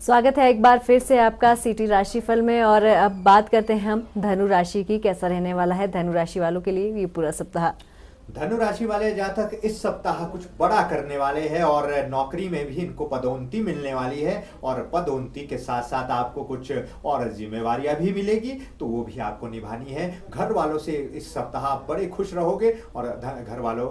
स्वागत है एक बार फिर से आपका सिटी राशिफल में। और अब बात करते हैं हम धनु राशि की। कैसा रहने वाला है धनु राशि वालों के लिए ये पूरा सप्ताह। धनु राशि वाले जातक इस सप्ताह कुछ बड़ा करने वाले हैं और नौकरी में भी इनको पदोन्नति मिलने वाली है और पदोन्नति के साथ साथ आपको कुछ और जिम्मेवारियां भी मिलेगी तो वो भी आपको निभानी है। घर वालों से इस सप्ताह आप बड़े खुश रहोगे और घर वालों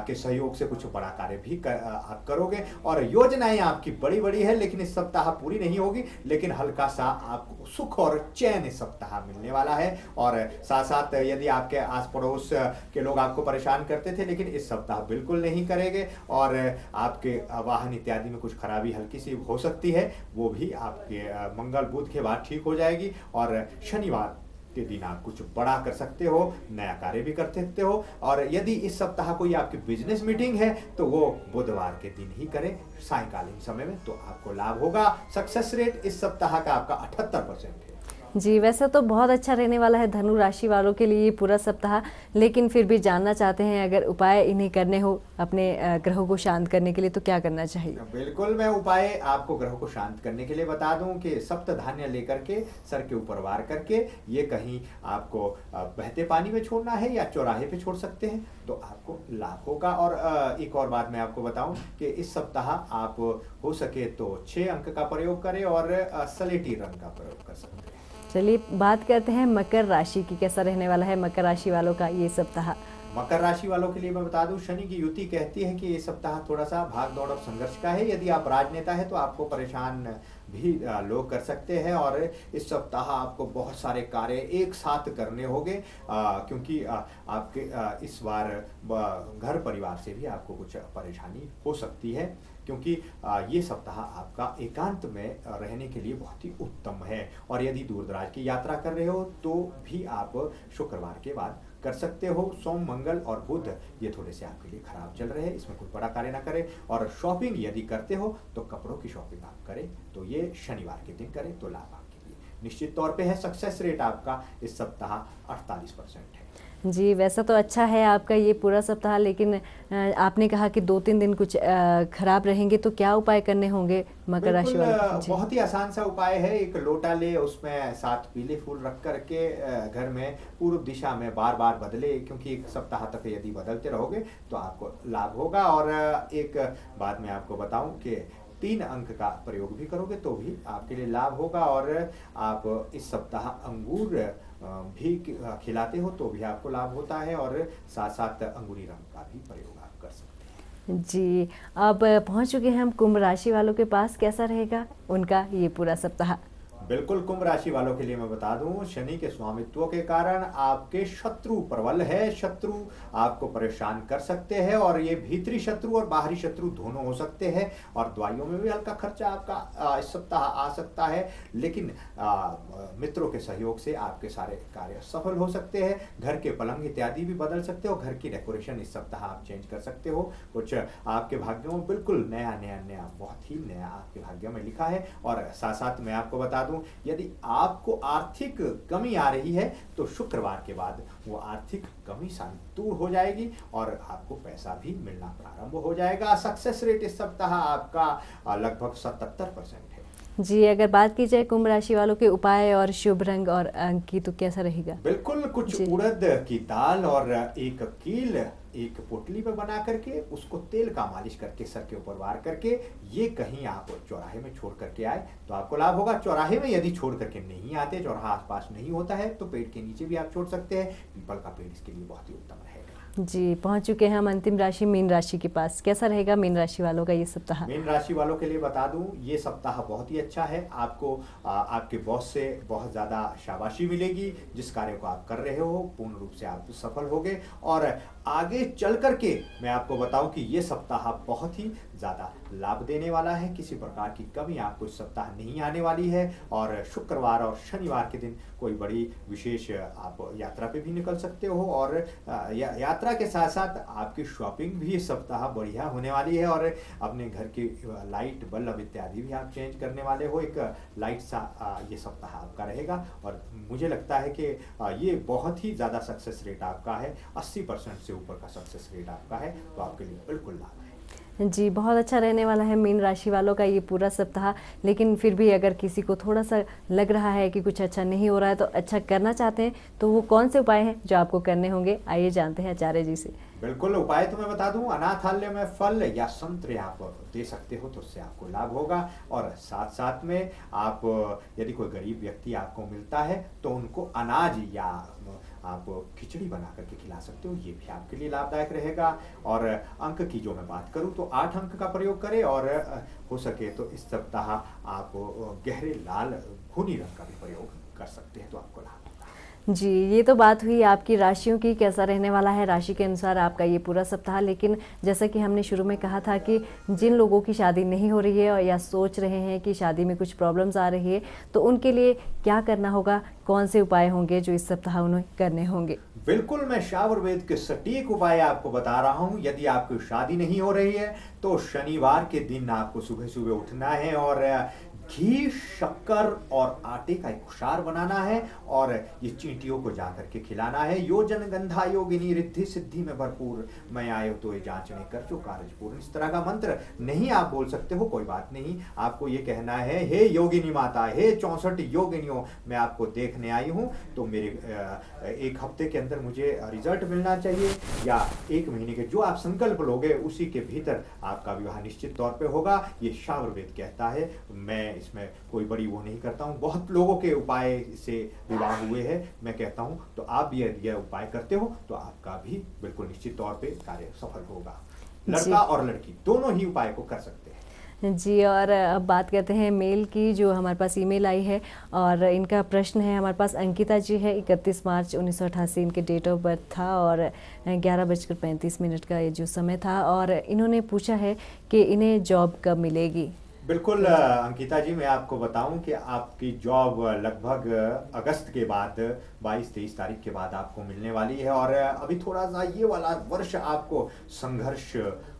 के सहयोग से कुछ बड़ा कार्य भी आप करोगे और योजनाएं आपकी बड़ी बड़ी है, लेकिन इस सप्ताह पूरी नहीं होगी, लेकिन हल्का सा आपको सुख और चैन इस सप्ताह मिलने वाला है। और साथ साथ यदि आपके आस पड़ोस के लोग आपको परेशान करते थे, लेकिन इस सप्ताह बिल्कुल नहीं करेंगे और आपके वाहन इत्यादि में कुछ खराबी हल्की सी हो सकती है, वो भी आपके मंगल बुध के बाद ठीक हो जाएगी। और शनिवार के दिन आप कुछ बड़ा कर सकते हो, नया कार्य भी कर सकते हो। और यदि इस सप्ताह कोई आपकी बिजनेस मीटिंग है तो वो बुधवार के दिन ही करें सायंकालीन समय में, तो आपको लाभ होगा। सक्सेस रेट इस सप्ताह का आपका 78% है। जी, वैसे तो बहुत अच्छा रहने वाला है धनु राशि वालों के लिए पूरा सप्ताह, लेकिन फिर भी जानना चाहते हैं अगर उपाय इन्हें करने हो अपने ग्रहों को शांत करने के लिए तो क्या करना चाहिए। बिल्कुल, मैं उपाय आपको ग्रहों को शांत करने के लिए बता दूं कि सप्त धान्य लेकर के सर के ऊपर वार करके ये कहीं आपको बहते पानी में छोड़ना है या चौराहे पे छोड़ सकते हैं तो आपको लाभ होगा। और एक और बात मैं आपको बताऊं कि इस सप्ताह आप हो सके तो 6 अंक का प्रयोग करें और सलेटी रंग का प्रयोग कर सकते हैं। चलिए बात करते हैं मकर राशि की। कैसा रहने वाला है मकर राशि वालों का ये सप्ताह। मकर राशि वालों के लिए मैं बता दूं, शनि की युति कहती है कि ये सप्ताह थोड़ा सा भाग दौड़ और संघर्ष का है। यदि आप राजनेता है तो आपको परेशान भी लोग कर सकते हैं और इस सप्ताह आपको बहुत सारे कार्य एक साथ करने होंगे, क्योंकि आपके इस बार घर परिवार से भी आपको कुछ परेशानी हो सकती है, क्योंकि ये सप्ताह आपका एकांत में रहने के लिए बहुत ही उत्तम है। और यदि दूर दराज की यात्रा कर रहे हो तो भी आप शुक्रवार के बाद कर सकते हो। सोम मंगल और बुध ये थोड़े से आपके लिए खराब चल रहे हैं, इसमें कोई बड़ा कार्य ना करें। और शॉपिंग यदि करते हो तो कपड़ों की शॉपिंग आप करें तो ये शनिवार के दिन करें तो लाभ आपके लिए निश्चित तौर पे है। सक्सेस रेट आपका इस सप्ताह 48% है। जी, वैसा तो अच्छा है आपका ये पूरा सप्ताह, लेकिन आपने कहा कि 2-3 दिन कुछ खराब रहेंगे तो क्या उपाय करने होंगे मकर राशि वालों को। बहुत ही आसान सा उपाय है। एक लोटा ले, उसमें 7 पीले फूल रख करके घर में पूर्व दिशा में बार बार बदले, क्योंकि एक सप्ताह तक यदि बदलते रहोगे तो आपको लाभ होगा। और एक बात मैं आपको बताऊं कि 3 अंक का प्रयोग भी करोगे तो भी आपके लिए लाभ होगा। और आप इस सप्ताह अंगूर भी खिलाते हो तो भी आपको लाभ होता है और साथ साथ अंगूरी रंग का भी प्रयोग आप कर सकते हैं। जी, अब पहुंच चुके हैं हम कुंभ राशि वालों के पास। कैसा रहेगा उनका ये पूरा सप्ताह। बिल्कुल, कुंभ राशि वालों के लिए मैं बता दूं, शनि के स्वामित्व के कारण आपके शत्रु प्रबल है। शत्रु आपको परेशान कर सकते हैं और ये भीतरी शत्रु और बाहरी शत्रु दोनों हो सकते हैं। और दवाइयों में भी हल्का खर्चा आपका इस सप्ताह आ सकता है, लेकिन मित्रों के सहयोग से आपके सारे कार्य सफल हो सकते हैं। घर के पलंग इत्यादि भी बदल सकते हो, घर की डेकोरेशन इस सप्ताह आप चेंज कर सकते हो। कुछ आपके भाग्यों में बिल्कुल नया नया नया बहुत ही नया आपके भाग्य में लिखा है। और साथ साथ मैं आपको बता दूं, यदि आपको आर्थिक कमी आ रही है तो शुक्रवार के बाद वो आर्थिक कमी सारी दूर हो जाएगी और आपको पैसा भी मिलना प्रारंभ हो जाएगा। सक्सेस रेट इस सप्ताह आपका लगभग 77% है। जी, अगर बात की जाए कुंभ राशि वालों के उपाय और शुभ रंग और अंक की तो कैसा रहेगा। बिल्कुल, कुछ उड़द की दाल और एक कील एक पोटली में बना करके उसको तेल का मालिश करके सर के ऊपर वार करके ये कहीं आप चौराहे में छोड़ करके आए तो आपको लाभ होगा। चौराहे में यदि छोड़ करके नहीं आते, चौराहा आसपास नहीं होता है, तो पेड़ के नीचे भी आप छोड़ सकते हैं। पीपल का पेड़ इसके लिए बहुत ही उत्तम रहेगा। जी, पहुंच चुके हैं हम अंतिम राशि मीन राशि के पास। कैसा रहेगा मीन राशि वालों का ये सप्ताह। मीन राशि वालों के लिए बता दूं, ये सप्ताह बहुत ही अच्छा है। आपको आपके बॉस से बहुत ज़्यादा शाबाशी मिलेगी। जिस कार्य को आप कर रहे हो पूर्ण रूप से आप सफल होगे। और आगे चल करके मैं आपको बताऊं कि ये सप्ताह बहुत ही ज़्यादा लाभ देने वाला है। किसी प्रकार की कमी आपको इस सप्ताह नहीं आने वाली है। और शुक्रवार और शनिवार के दिन कोई बड़ी विशेष आप यात्रा पे भी निकल सकते हो। और यात्रा के साथ साथ आपकी शॉपिंग भी इस सप्ताह बढ़िया होने वाली है। और अपने घर की लाइट बल्ब इत्यादि भी आप चेंज करने वाले हो। एक लाइट सा ये सप्ताह आपका रहेगा और मुझे लगता है कि ये बहुत ही ज़्यादा सक्सेस रेट आपका है। 80% से ऊपर का सक्सेस रेट आपका है, तो आपके लिए बिल्कुल लाभ है। जी, बहुत अच्छा रहने वाला है मीन राशि वालों का ये पूरा सप्ताह। लेकिन फिर भी अगर किसी को थोड़ा-सा लग रहा है कि कुछ अच्छा नहीं हो रहा है, तो अच्छा करना चाहते हैं, तो वो कौन से उपाय हैं जो आपको करने होंगे? आइए जानते हैं आचार्य जी से। बिल्कुल, उपाय तो मैं बता दूं, अनाथालय में फल या संतरे आप दे सकते हो, तो उससे आपको लाभ होगा। और साथ साथ में आप यदि कोई गरीब व्यक्ति आपको मिलता है तो उनको अनाज या आप खिचड़ी बना करके खिला सकते हो, ये भी आपके लिए लाभदायक रहेगा। और अंक की जो मैं बात करूं तो 8 अंक का प्रयोग करें, और हो सके तो इस सप्ताह आप गहरे लाल खूनी रंग का भी प्रयोग कर सकते हैं, तो आपको लाभ होगा। जी, ये तो बात हुई आपकी राशियों की, कैसा रहने वाला है राशि के अनुसार आपका ये पूरा सप्ताह। लेकिन जैसा कि हमने शुरू में कहा था कि जिन लोगों की शादी नहीं हो रही है और या सोच रहे हैं कि शादी में कुछ प्रॉब्लम्स आ रही है, तो उनके लिए क्या करना होगा? कौन से उपाय होंगे जो इस सप्ताह उन्हें करने होंगे? बिल्कुल, मैं शावरवेद के सटीक उपाय आपको बता रहा हूँ। यदि आपकी शादी नहीं हो रही है तो शनिवार के दिन आपको सुबह सुबह उठना है और घी, शक्कर और आटे का एक कुशार बनाना है, और ये चींटियों को जाकर के खिलाना है। योजन गंधा योगिनी रिद्धि सिद्धि में भरपूर, मैं आयो तो ये जांचने कर जो कार्य पूर्ण। इस तरह का मंत्र नहीं आप बोल सकते हो, कोई बात नहीं। आपको ये कहना है, हे योगिनी माता, हे 64 योगिनियों, मैं आपको देखने आई हूँ, तो मेरे एक हफ्ते के अंदर मुझे रिजल्ट मिलना चाहिए, या 1 महीने के जो आप संकल्प लोगे उसी के भीतर आपका विवाह निश्चित तौर पे होगा। ये शावरवेद कहता है, मैं इसमें कोई बड़ी वो नहीं करता हूँ। बहुत लोगों के उपाय से विवाह हुए हैं, मैं कहता हूँ तो आप भी यह उपाय करते हो तो आपका भी बिल्कुल निश्चित तौर पे कार्य सफल होगा। लड़का और लड़की दोनों ही उपाय को कर सकते हैं। जी, और अब बात करते हैं मेल की, जो हमारे पास ईमेल आई है और इनका प्रश्न है हमारे पास। अंकिता जी है, 31 मार्च 1988 इनके डेट ऑफ बर्थ था और 11:35 का ये जो समय था, और इन्होंने पूछा है कि इन्हें जॉब कब मिलेगी। बिल्कुल अंकिता जी, मैं आपको बताऊं कि आपकी जॉब लगभग अगस्त के बाद 22-23 तारीख के बाद आपको मिलने वाली है। और अभी थोड़ा सा ये वाला वर्ष आपको संघर्ष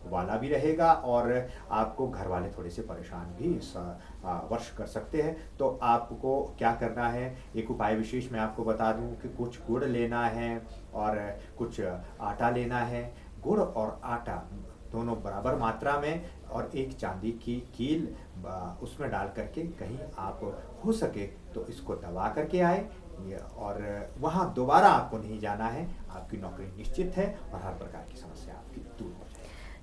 वाला भी रहेगा, और आपको घर वाले थोड़े से परेशान भी इस वर्ष कर सकते हैं। तो आपको क्या करना है, एक उपाय विशेष मैं आपको बता दूं कि कुछ गुड़ लेना है और कुछ आटा लेना है। गुड़ और आटा दोनों बराबर मात्रा में, और एक चांदी की कील उसमें डाल करके कहीं आप हो सके तो इसको दबा करके आए, और वहाँ दोबारा आपको नहीं जाना है। आपकी नौकरी निश्चित है और हर प्रकार की समस्या आपकी दूर हो जाएगी।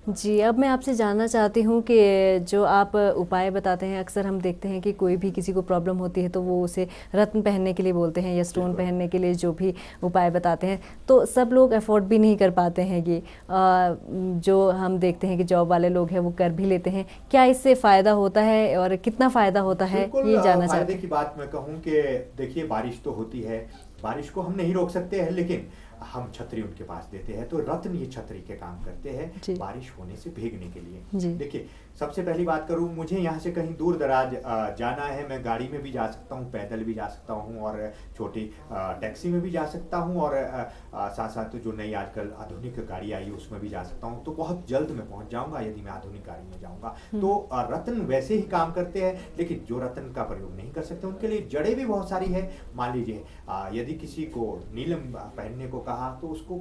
जी, अब मैं आपसे जानना चाहती हूँ कि जो आप उपाय बताते हैं, अक्सर हम देखते हैं कि कोई भी किसी को प्रॉब्लम होती है तो वो उसे रत्न पहनने के लिए बोलते हैं या स्टोन पहनने के लिए जो भी उपाय बताते हैं, तो सब लोग अफोर्ड भी नहीं कर पाते हैं ये। जो हम देखते हैं कि जॉब वाले लोग हैं वो कर भी लेते हैं। क्या इससे फ़ायदा होता है और कितना फ़ायदा होता है, ये जानना चाहते फायदे हैं। की बात मैं कहूँ कि देखिए, बारिश तो होती है, बारिश को हम नहीं रोक सकते हैं, लेकिन हम छतरी उनके पास देते हैं, तो रत्न ये छतरी के काम करते हैं बारिश होने से भीगने के लिए। देखिए, सबसे पहली बात करूं, मुझे यहाँ से कहीं दूर दराज जाना है, मैं गाड़ी में भी जा सकता हूँ, पैदल भी जा सकता हूँ, और छोटी टैक्सी में भी जा सकता हूँ, और साथ साथ जो नई आजकल आधुनिक गाड़ी आई है उसमें भी जा सकता हूँ। तो बहुत जल्द मैं पहुँच जाऊँगा यदि मैं आधुनिक गाड़ी में जाऊँगा। तो रत्न वैसे ही काम करते हैं, लेकिन जो रत्न का प्रयोग नहीं कर सकते उनके लिए जड़ें भी बहुत सारी है। मान लीजिए यदि किसी को नीलम पहनने को कहा तो उसको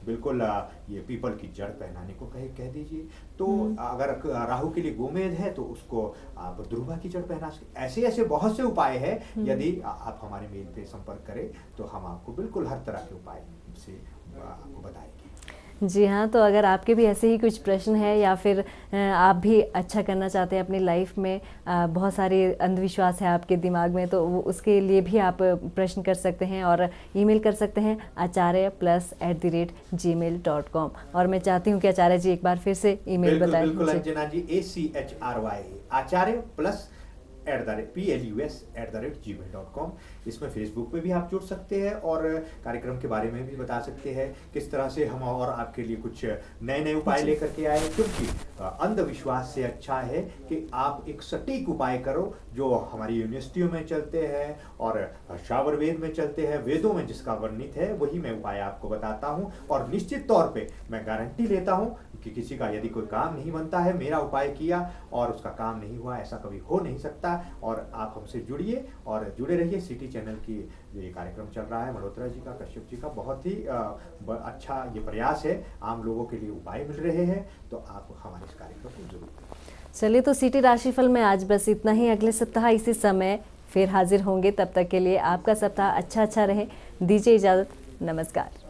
बिल्कुल ये पीपल की जड़ पहनाने को कह दीजिए। तो अगर राहु के लिए गोमेद है तो उसको आप दुर्वा की जड़ पहना सकते। ऐसे ऐसे बहुत से उपाय हैं। यदि आप हमारे मेल पे संपर्क करें तो हम आपको बिल्कुल हर तरह के उपाय से आपको बताएंगे। जी हाँ, तो अगर आपके भी ऐसे ही कुछ प्रश्न है या फिर आप भी अच्छा करना चाहते हैं अपनी लाइफ में, बहुत सारे अंधविश्वास है आपके दिमाग में, तो वो उसके लिए भी आप प्रश्न कर सकते हैं और ईमेल कर सकते हैं acharya+@gmail.com। और मैं चाहती हूँ कि आचार्य जी एक बार फिर से ईमेल बताएं। बिल्कुल अंजना जी, ACHRY acharya+PLUS@gmail.com। इसमें फेसबुक पे भी आप जुड़ सकते हैं और कार्यक्रम के बारे में भी बता सकते हैं, किस तरह से हम और आपके लिए कुछ नए नए उपाय लेकर के आए। क्योंकि अंधविश्वास से अच्छा है कि आप एक सटीक उपाय करो जो हमारी यूनिवर्सिटियों में चलते हैं और शावर वेद में चलते हैं, वेदों में जिसका वर्णित है वही मैं उपाय आपको बताता हूँ। और निश्चित तौर पे मैं गारंटी लेता हूँ कि किसी का यदि कोई काम नहीं बनता है, मेरा उपाय किया और उसका काम नहीं हुआ, ऐसा कभी हो नहीं सकता रहेगा। और आप हमसे जुड़िए और जुड़े रहिए। सिटी चैनल की जो ये कार्यक्रम चल रहा है मल्होत्रा जी का, कश्यप जी का, बहुत ही अच्छा ये प्रयास है, आम लोगों के लिए उपाय मिल रहे हैं, तो आप हमारे इस कार्यक्रम को जरूर करें। चलिए, तो सिटी राशिफल में आज बस इतना ही। अगले सप्ताह इसी समय फिर हाजिर होंगे। तब तक के लिए आपका सप्ताह अच्छा रहे। दीजिए इजाज़त। नमस्कार।